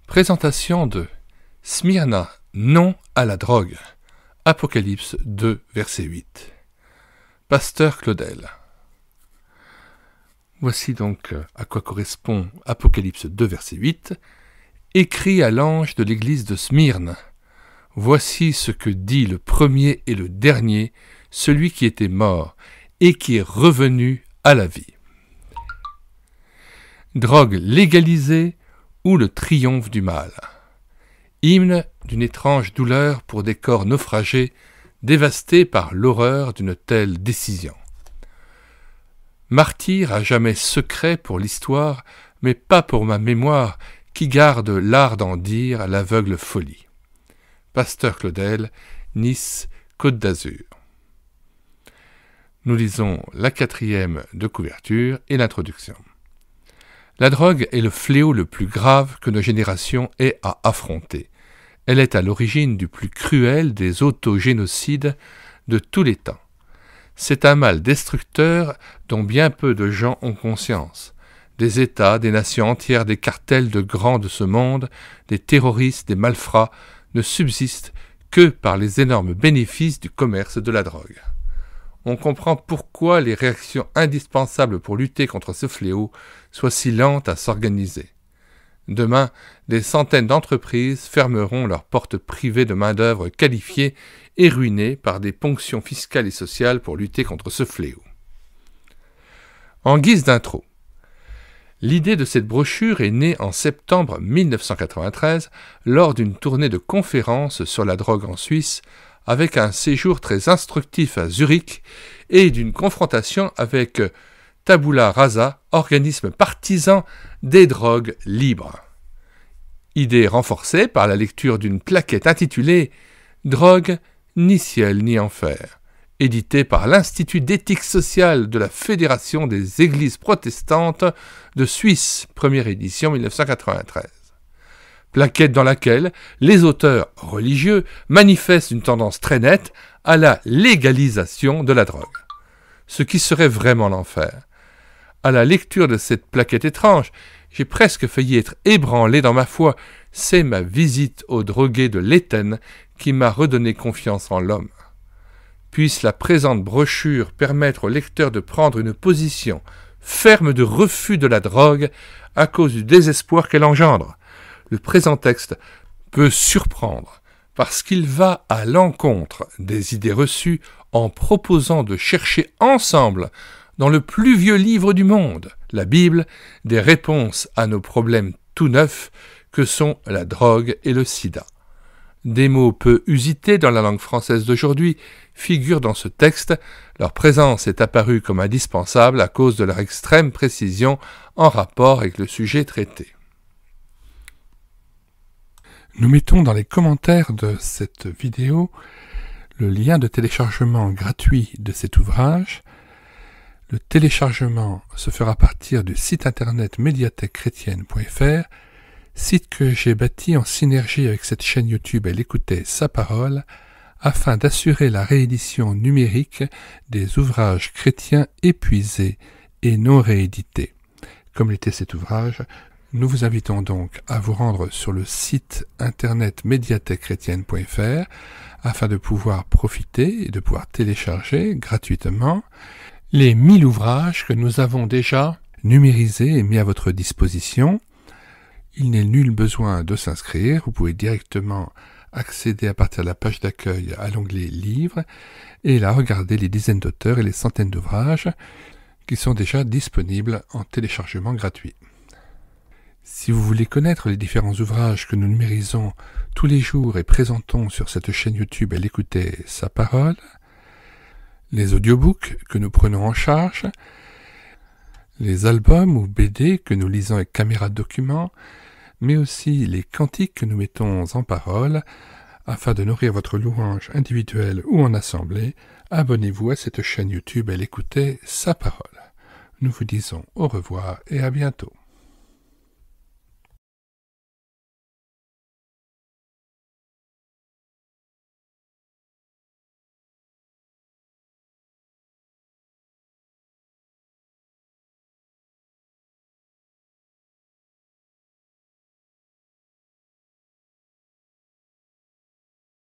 Présentation de Smyrna, non à la drogue. Apocalypse 2, verset 8. Pasteur Claudel. Voici donc à quoi correspond Apocalypse 2, verset 8. Écrit à l'ange de l'église de Smyrne. Voici ce que dit le premier et le dernier, celui qui était mort et qui est revenu à la vie. Drogue légalisée ou le triomphe du mal. Hymne d'une étrange douleur pour des corps naufragés, dévastés par l'horreur d'une telle décision. Martyr à jamais secret pour l'histoire, mais pas pour ma mémoire, qui garde l'art d'en dire l'aveugle folie. Pasteur Claudel, Nice, Côte d'Azur. Nous lisons la 4e de couverture et l'introduction. La drogue est le fléau le plus grave que nos générations aient à affronter. Elle est à l'origine du plus cruel des autogénocides de tous les temps. C'est un mal destructeur dont bien peu de gens ont conscience. Des États, des nations entières, des cartels de grands de ce monde, des terroristes, des malfrats, ne subsistent que par les énormes bénéfices du commerce de la drogue. On comprend pourquoi les réactions indispensables pour lutter contre ce fléau soient si lentes à s'organiser. Demain, des centaines d'entreprises fermeront leurs portes privées de main-d'œuvre qualifiée et ruinées par des ponctions fiscales et sociales pour lutter contre ce fléau. En guise d'intro, l'idée de cette brochure est née en septembre 1993 lors d'une tournée de conférences sur la drogue en Suisse, avec un séjour très instructif à Zurich et d'une confrontation avec Tabula Rasa, organisme partisan des drogues libres. Idée renforcée par la lecture d'une plaquette intitulée « Drogue, ni ciel ni enfer », éditée par l'Institut d'éthique sociale de la Fédération des Églises protestantes de Suisse, première édition 1993. Plaquette dans laquelle les auteurs religieux manifestent une tendance très nette à la légalisation de la drogue. Ce qui serait vraiment l'enfer. À la lecture de cette plaquette étrange, j'ai presque failli être ébranlé dans ma foi. C'est ma visite au drogué de l'Éthène qui m'a redonné confiance en l'homme. Puisse la présente brochure permettre au lecteur de prendre une position ferme de refus de la drogue à cause du désespoir qu'elle engendre. Le présent texte peut surprendre parce qu'il va à l'encontre des idées reçues en proposant de chercher ensemble dans le plus vieux livre du monde, la Bible, des réponses à nos problèmes tout neufs que sont la drogue et le sida. Des mots peu usités dans la langue française d'aujourd'hui figurent dans ce texte. Leur présence est apparue comme indispensable à cause de leur extrême précision en rapport avec le sujet traité. Nous mettons dans les commentaires de cette vidéo le lien de téléchargement gratuit de cet ouvrage. Le téléchargement se fera à partir du site internet médiathèquechrétienne.fr, site que j'ai bâti en synergie avec cette chaîne YouTube Elle écoutait sa parole, afin d'assurer la réédition numérique des ouvrages chrétiens épuisés et non réédités. Comme l'était cet ouvrage, nous vous invitons donc à vous rendre sur le site internet médiathèquechrétienne.fr afin de pouvoir profiter et de pouvoir télécharger gratuitement les 1000 ouvrages que nous avons déjà numérisés et mis à votre disposition. Il n'est nul besoin de s'inscrire, vous pouvez directement accéder à partir de la page d'accueil à l'onglet Livres et là regarder les dizaines d'auteurs et les centaines d'ouvrages qui sont déjà disponibles en téléchargement gratuit. Si vous voulez connaître les différents ouvrages que nous numérisons tous les jours et présentons sur cette chaîne YouTube Elle écoutait sa parole, les audiobooks que nous prenons en charge, les albums ou BD que nous lisons avec caméra de document, mais aussi les cantiques que nous mettons en parole, afin de nourrir votre louange individuelle ou en assemblée, abonnez-vous à cette chaîne YouTube Elle écoutait sa parole. Nous vous disons au revoir et à bientôt.